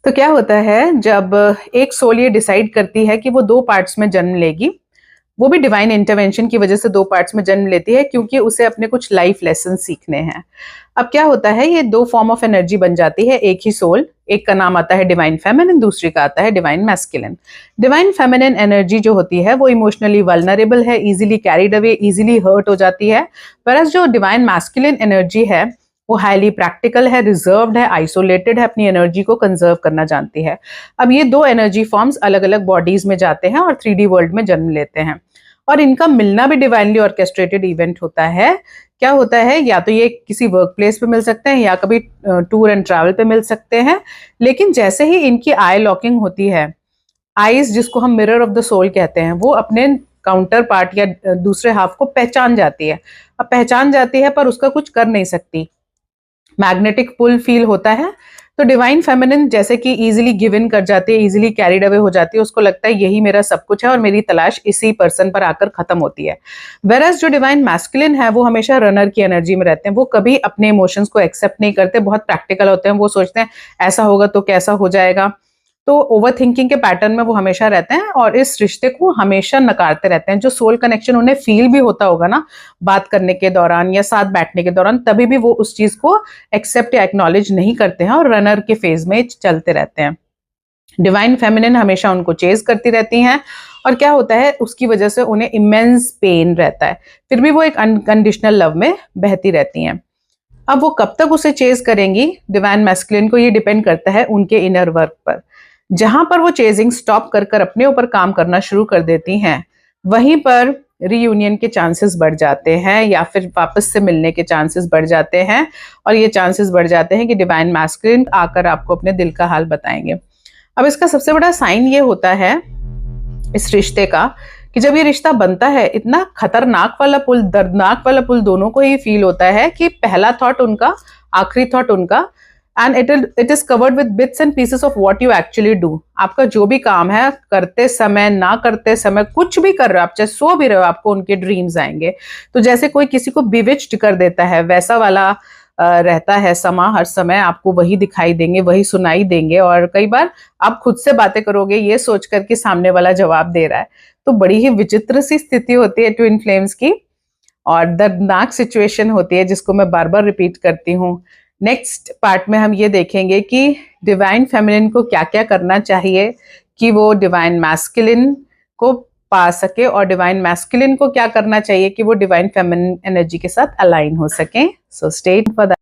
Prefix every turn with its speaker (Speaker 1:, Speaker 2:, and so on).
Speaker 1: तो क्या होता है जब एक सोल ये डिसाइड करती है कि वो 2 पार्ट्स में जन्म लेगी, वो भी डिवाइन इंटरवेंशन की वजह से 2 पार्ट्स में जन्म लेती है क्योंकि उसे अपने कुछ लाइफ लेसन सीखने हैं। अब क्या होता है ये 2 फॉर्म ऑफ एनर्जी बन जाती है, एक ही सोल, एक का नाम आता है डिवाइन फेमिनिन, दूसरी का आता है divine masculine. Divine feminine energy जो होती है वो इमोशनली वल्नरेबल है, easily carried away, easily hurt हो जाती है। वरस जो डिवाइन मैस्कुलिन एनर्जी है वो हाईली प्रैक्टिकल है, रिजर्व्ड है, आइसोलेटेड है, अपनी एनर्जी को कंजर्व करना जानती है। अब ये 2 एनर्जी फॉर्म्स अलग अलग बॉडीज में जाते हैं और 3D वर्ल्ड में जन्म लेते हैं और इनका मिलना भी डिवाइनली ऑर्केस्ट्रेटेड इवेंट होता है। क्या होता है, या तो ये किसी वर्क प्लेस पे मिल सकते हैं या कभी टूर एंड ट्रैवल पे मिल सकते हैं। लेकिन जैसे ही इनकी आई लॉकिंग होती है, आईज जिसको हम मिरर ऑफ द सोल कहते हैं, वो अपने काउंटर पार्ट या दूसरे हाफ को पहचान जाती है। अब पहचान जाती है पर उसका कुछ कर नहीं सकती, मैग्नेटिक पुल फील होता है। तो डिवाइन फेमिनिन जैसे कि इजीली गिव इन कर जाती है, इजीली कैरिड अवे हो जाती है, उसको लगता है यही मेरा सब कुछ है और मेरी तलाश इसी पर्सन पर आकर खत्म होती है। वेरस जो डिवाइन मैस्कुलिन है वो हमेशा रनर की एनर्जी में रहते हैं, वो कभी अपने इमोशंस को एक्सेप्ट नहीं करते, बहुत प्रैक्टिकल होते हैं, वो सोचते हैं ऐसा होगा तो कैसा हो जाएगा। तो ओवर थिंकिंग के पैटर्न में वो हमेशा रहते हैं और इस रिश्ते को हमेशा नकारते रहते हैं। जो सोल कनेक्शन उन्हें फील भी होता होगा ना बात करने के दौरान या साथ बैठने के दौरान, तभी भी वो उस चीज को एक्सेप्ट या एक्नॉलेज नहीं करते हैं और रनर के फेज में चलते रहते हैं। डिवाइन फेमिनिन हमेशा उनको चेज करती रहती हैं और क्या होता है उसकी वजह से उन्हें इमेंस पेन रहता है, फिर भी वो एक अनकंडीशनल लव में बहती रहती हैं। अब वो कब तक उसे चेज करेंगी डिवाइन मैस्कुलिन को, ये डिपेंड करता है उनके इनर वर्क पर। जहां पर वो चेजिंग स्टॉप कर कर अपने ऊपर काम करना शुरू कर देती हैं, वहीं पर रीयूनियन के चांसेस बढ़ जाते हैं या फिर वापस से मिलने के चांसेस बढ़ जाते हैं। और ये चांसेस बढ़ जाते हैं कि डिवाइन मैस्कुलिन आकर आपको अपने दिल का हाल बताएंगे। अब इसका सबसे बड़ा साइन ये होता है इस रिश्ते का कि जब ये रिश्ता बनता है, इतना खतरनाक वाला पुल, दर्दनाक वाला पुल दोनों को ही फील होता है कि पहला थॉट उनका, आखिरी थॉट उनका, and it is covered with bits and pieces of what you actually do. आपका जो भी काम है, करते समय, ना करते समय, कुछ भी कर रहे हो आप, चाहे सो भी रहे हो, आपको उनके ड्रीम्स आएंगे। तो जैसे कोई किसी को बिविच्ड कर देता है, वैसा वाला रहता है समा। हर समय आपको वही दिखाई देंगे, वही सुनाई देंगे और कई बार आप खुद से बातें करोगे ये सोचकर कि सामने वाला जवाब दे रहा है। तो बड़ी ही विचित्र सी स्थिति होती है ट्विन फ्लेम्स की और दर्दनाक सिचुएशन होती है, जिसको मैं बार बार रिपीट करती हूँ। नेक्स्ट पार्ट में हम ये देखेंगे कि डिवाइन फेमिनिन को क्या क्या करना चाहिए कि वो डिवाइन मैस्कुलिन को पा सके और डिवाइन मैस्कुलिन को क्या करना चाहिए कि वो डिवाइन फेमिनिन एनर्जी के साथ अलाइन हो सके। So stay for that.